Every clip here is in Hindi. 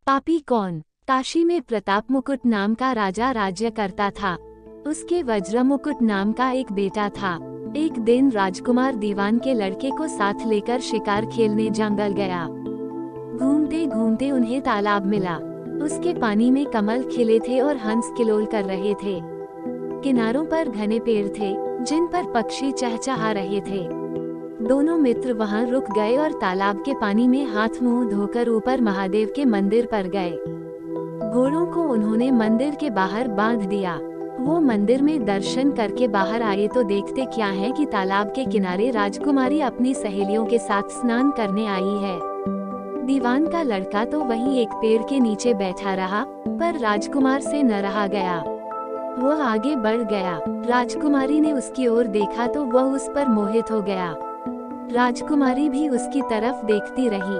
पापी कौन? काशी में प्रताप मुकुट नाम का राजा राज्य करता था। उसके वज्र मुकुट नाम का एक बेटा था। एक दिन राजकुमार दीवान के लड़के को साथ लेकर शिकार खेलने जंगल गया। घूमते घूमते उन्हें तालाब मिला। उसके पानी में कमल खिले थे और हंस किलोल कर रहे थे। किनारों पर घने पेड़ थे जिन पर पक्षी चहचहा रहे थे। दोनों मित्र वहां रुक गए और तालाब के पानी में हाथ मुंह धोकर ऊपर महादेव के मंदिर पर गए। घोड़ों को उन्होंने मंदिर के बाहर बांध दिया। वो मंदिर में दर्शन करके बाहर आए तो देखते क्या है कि तालाब के किनारे राजकुमारी अपनी सहेलियों के साथ स्नान करने आई है। दीवान का लड़का तो वहीं एक पेड़ के नीचे बैठा रहा, पर राजकुमार से न रहा गया। वह आगे बढ़ गया। राजकुमारी ने उसकी ओर देखा तो वह उस पर मोहित हो गया। राजकुमारी भी उसकी तरफ देखती रही।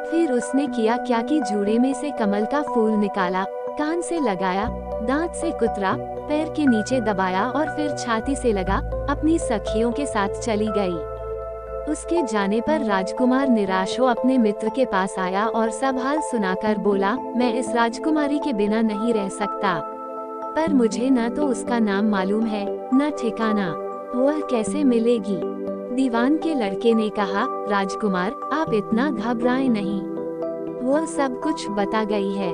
फिर उसने किया क्या कि जूड़े में से कमल का फूल निकाला, कान से लगाया, दांत से कुतरा, पैर के नीचे दबाया और फिर छाती से लगा अपनी सखियों के साथ चली गई। उसके जाने पर राजकुमार निराश हो अपने मित्र के पास आया और सब हाल सुनाकर बोला, मैं इस राजकुमारी के बिना नहीं रह सकता, पर मुझे न तो उसका नाम मालूम है न ठिकाना। वह कैसे मिलेगी? दीवान के लड़के ने कहा, राजकुमार आप इतना घबराएं नहीं, वह सब कुछ बता गई है।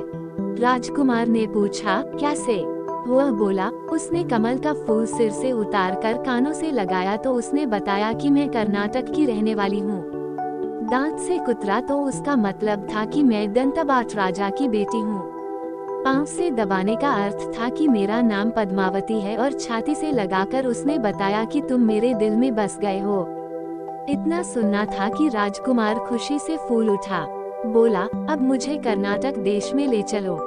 राजकुमार ने पूछा, कैसे? वह बोला, उसने कमल का फूल सिर से उतारकर कानों से लगाया तो उसने बताया कि मैं कर्नाटक की रहने वाली हूँ। दांत से कुतरा तो उसका मतलब था कि मैं दंतबाट राजा की बेटी हूँ। पांव से दबाने का अर्थ था कि मेरा नाम पद्मावती है और छाती से लगाकर उसने बताया कि तुम मेरे दिल में बस गए हो। इतना सुनना था कि राजकुमार खुशी से फूल उठा। बोला, अब मुझे कर्नाटक देश में ले चलो।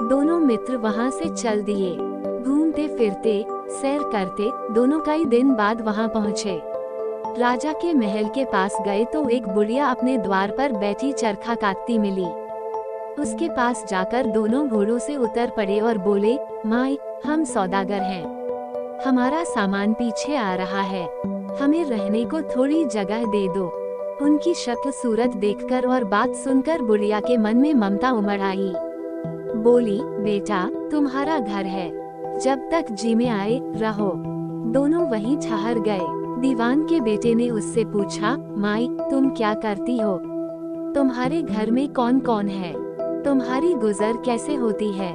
दोनों मित्र वहां से चल दिए। घूमते फिरते सैर करते दोनों कई दिन बाद वहां पहुँचे। राजा के महल के पास गए तो एक बुढ़िया अपने द्वार पर बैठी चरखा काटती मिली। उसके पास जाकर दोनों घोड़ों से उतर पड़े और बोले, माई हम सौदागर हैं, हमारा सामान पीछे आ रहा है, हमें रहने को थोड़ी जगह दे दो। उनकी शक्ल सूरत देखकर और बात सुनकर बुढ़िया के मन में ममता उमड़ आई। बोली, बेटा तुम्हारा घर है, जब तक जी में आए रहो। दोनों वहीं ठहर गए। दीवान के बेटे ने उससे पूछा, माई तुम क्या करती हो? तुम्हारे घर में कौन कौन है? तुम्हारी गुजर कैसे होती है?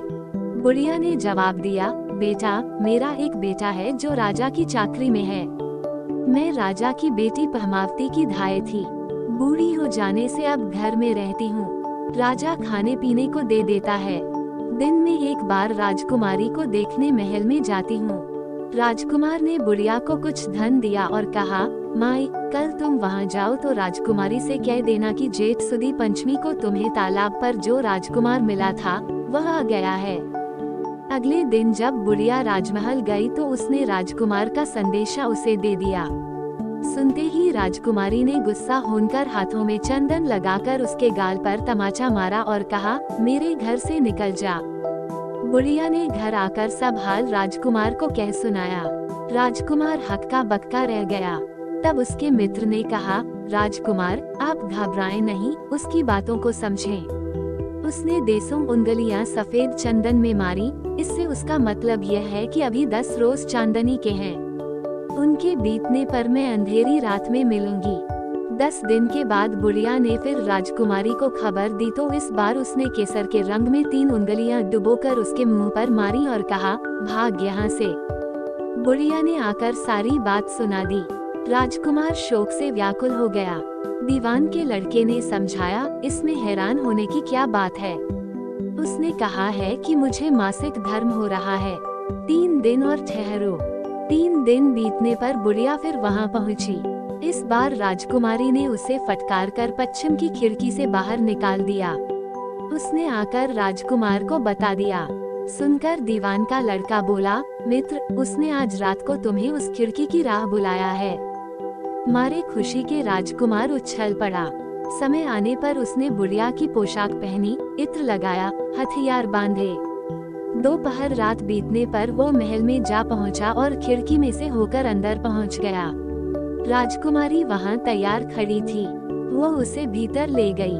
बुढ़िया ने जवाब दिया, बेटा मेरा एक बेटा है जो राजा की चाकरी में है। मैं राजा की बेटी पद्मावती की धाय थी। बूढ़ी हो जाने से अब घर में रहती हूँ। राजा खाने पीने को दे देता है। दिन में एक बार राजकुमारी को देखने महल में जाती हूँ। राजकुमार ने बुढ़िया को कुछ धन दिया और कहा, माई कल तुम वहाँ जाओ तो राजकुमारी से कह देना कि जेठ सुदी पंचमी को तुम्हें तालाब पर जो राजकुमार मिला था वह आ गया है। अगले दिन जब बुढ़िया राजमहल गई तो उसने राजकुमार का संदेशा उसे दे दिया। सुनते ही राजकुमारी ने गुस्सा होकर हाथों में चंदन लगाकर उसके गाल पर तमाचा मारा और कहा, मेरे घर से निकल जा। बुढ़िया ने घर आकर सब हाल राजकुमार को कह सुनाया। राजकुमार हक्का बक्का रह गया। तब उसके मित्र ने कहा, राजकुमार आप घबराएं नहीं, उसकी बातों को समझें। उसने देसों उंगलियां सफेद चंदन में मारी, इससे उसका मतलब यह है कि अभी 10 रोज चांदनी के हैं। उनके बीतने पर मैं अंधेरी रात में मिलूंगी। 10 दिन के बाद बुढ़िया ने फिर राजकुमारी को खबर दी तो इस बार उसने केसर के रंग में 3 उंगलियां डुबोकर उसके मुंह पर मारी और कहा, भाग यहाँ से। बुढ़िया ने आकर सारी बात सुना दी। राजकुमार शोक से व्याकुल हो गया। दीवान के लड़के ने समझाया, इसमें हैरान होने की क्या बात है? उसने कहा है कि मुझे मासिक धर्म हो रहा है, 3 दिन और ठहरो। 3 दिन बीतने पर बुढ़िया फिर वहाँ पहुँची। इस बार राजकुमारी ने उसे फटकार कर पश्चिम की खिड़की से बाहर निकाल दिया। उसने आकर राजकुमार को बता दिया। सुनकर दीवान का लड़का बोला, मित्र उसने आज रात को तुम्हें उस खिड़की की राह बुलाया है। मारे खुशी के राजकुमार उछल पड़ा। समय आने पर उसने बुढ़िया की पोशाक पहनी, इत्र लगाया, हथियार बांधे। दोपहर रात बीतने पर वो महल में जा पहुंचा और खिड़की में से होकर अंदर पहुंच गया। राजकुमारी वहां तैयार खड़ी थी। वो उसे भीतर ले गई।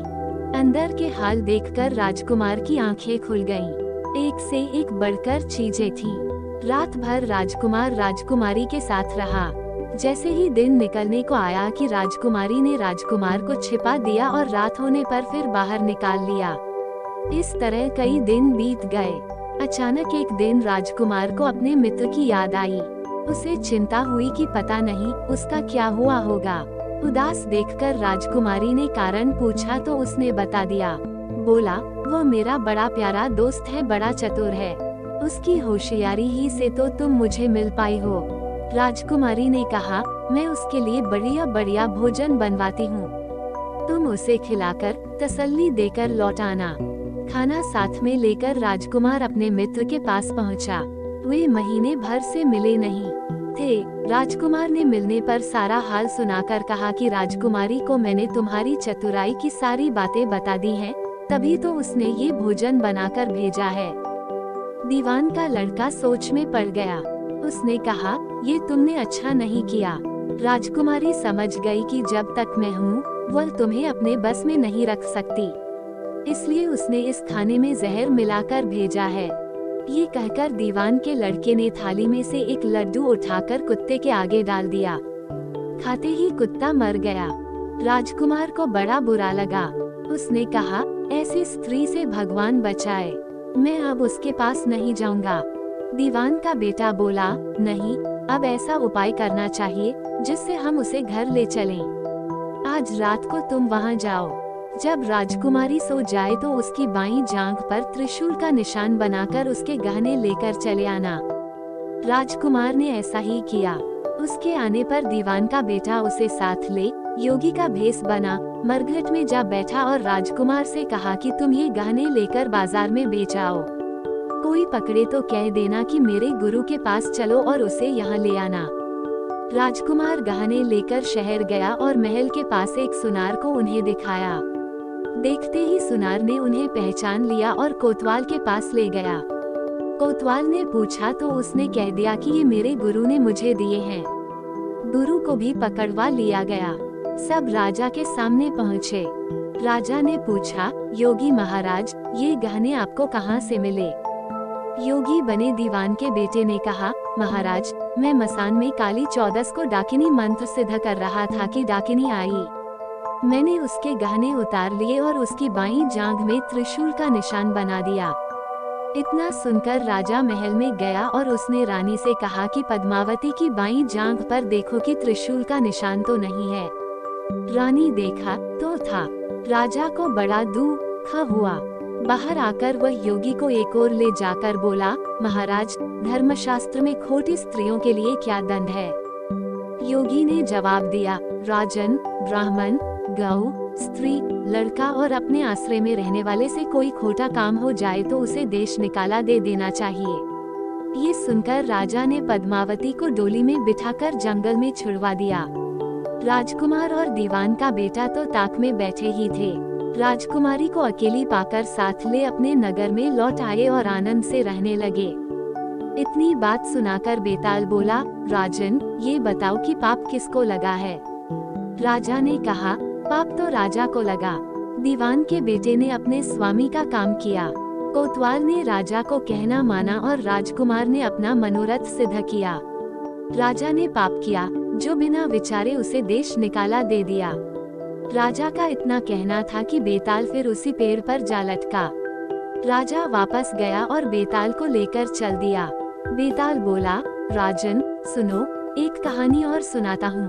अंदर के हाल देखकर राजकुमार की आंखें खुल गईं। एक से एक बढ़कर चीजें थीं। रात भर राजकुमार राजकुमारी के साथ रहा। जैसे ही दिन निकलने को आया कि राजकुमारी ने राजकुमार को छिपा दिया और रात होने पर फिर बाहर निकाल लिया। इस तरह कई दिन बीत गए। अचानक एक दिन राजकुमार को अपने मित्र की याद आई। उसे चिंता हुई कि पता नहीं उसका क्या हुआ होगा। उदास देखकर राजकुमारी ने कारण पूछा तो उसने बता दिया। बोला, वो मेरा बड़ा प्यारा दोस्त है, बड़ा चतुर है। उसकी होशियारी ही से तो तुम मुझे मिल पाई हो। राजकुमारी ने कहा, मैं उसके लिए बढ़िया बढ़िया भोजन बनवाती हूँ। तुम उसे खिलाकर तसल्ली देकर लौट आना। खाना साथ में लेकर राजकुमार अपने मित्र के पास पहुँचा। वे महीने भर से मिले नहीं थे। राजकुमार ने मिलने पर सारा हाल सुनाकर कहा कि राजकुमारी को मैंने तुम्हारी चतुराई की सारी बातें बता दी हैं, तभी तो उसने ये भोजन बनाकर भेजा है। दीवान का लड़का सोच में पड़ गया। उसने कहा, ये तुमने अच्छा नहीं किया। राजकुमारी समझ गई कि जब तक मैं हूँ वह तुम्हें अपने बस में नहीं रख सकती, इसलिए उसने इस खाने में जहर मिलाकर भेजा है। ये कहकर दीवान के लड़के ने थाली में से एक लड्डू उठाकर कुत्ते के आगे डाल दिया। खाते ही कुत्ता मर गया। राजकुमार को बड़ा बुरा लगा। उसने कहा, ऐसी स्त्री से भगवान बचाए, मैं अब उसके पास नहीं जाऊंगा। दीवान का बेटा बोला, नहीं, अब ऐसा उपाय करना चाहिए जिससे हम उसे घर ले चलें। आज रात को तुम वहां जाओ। जब राजकुमारी सो जाए तो उसकी बाईं जांघ पर त्रिशूल का निशान बनाकर उसके गहने लेकर चले आना। राजकुमार ने ऐसा ही किया। उसके आने पर दीवान का बेटा उसे साथ ले योगी का भेष बना, मरघट में जा बैठा और राजकुमार से कहा कि तुम ये गहने लेकर बाजार में बेच आओ। कोई पकड़े तो कह देना कि मेरे गुरु के पास चलो और उसे यहाँ ले आना। राजकुमार गहने लेकर शहर गया और महल के पास एक सुनार को उन्हें दिखाया। देखते ही सुनार ने उन्हें पहचान लिया और कोतवाल के पास ले गया। कोतवाल ने पूछा तो उसने कह दिया कि ये मेरे गुरु ने मुझे दिए हैं। गुरु को भी पकड़वा लिया गया। सब राजा के सामने पहुँचे। राजा ने पूछा, योगी महाराज, ये गहने आपको कहाँ से मिले? योगी बने दीवान के बेटे ने कहा, महाराज, मैं मसान में काली चौदस को डाकिनी मंत्र सिद्ध कर रहा था कि डाकिनी आई। मैंने उसके गहने उतार लिए और उसकी बाईं जांघ में त्रिशूल का निशान बना दिया। इतना सुनकर राजा महल में गया और उसने रानी से कहा कि पद्मावती की बाईं जांघ पर देखो कि त्रिशूल का निशान तो नहीं है। रानी देखा तो था। राजा को बड़ा दुख हुआ। बाहर आकर वह योगी को एक ओर ले जाकर बोला, महाराज, धर्मशास्त्र में खोटी स्त्रियों के लिए क्या दंड है? योगी ने जवाब दिया, राजन, ब्राह्मण, गौ, स्त्री, लड़का और अपने आश्रय में रहने वाले से कोई खोटा काम हो जाए तो उसे देश निकाला दे देना चाहिए। ये सुनकर राजा ने पद्मावती को डोली में बिठाकर जंगल में छुड़वा दिया। राजकुमार और दीवान का बेटा तो ताक में बैठे ही थे। राजकुमारी को अकेली पाकर साथ ले अपने नगर में लौट आए और आनंद से रहने लगे। इतनी बात सुनाकर बेताल बोला, राजन, ये बताओ कि पाप किसको लगा है? राजा ने कहा, पाप तो राजा को लगा। दीवान के बेटे ने अपने स्वामी का काम किया। कोतवाल ने राजा को कहना माना और राजकुमार ने अपना मनोरथ सिद्ध किया। राजा ने पाप किया, जो बिना विचारे उसे देश निकाला दे दिया। राजा का इतना कहना था कि बेताल फिर उसी पेड़ पर जा लटका। राजा वापस गया और बेताल को लेकर चल दिया। बेताल बोला, राजन, सुनो, एक कहानी और सुनाता हूँ।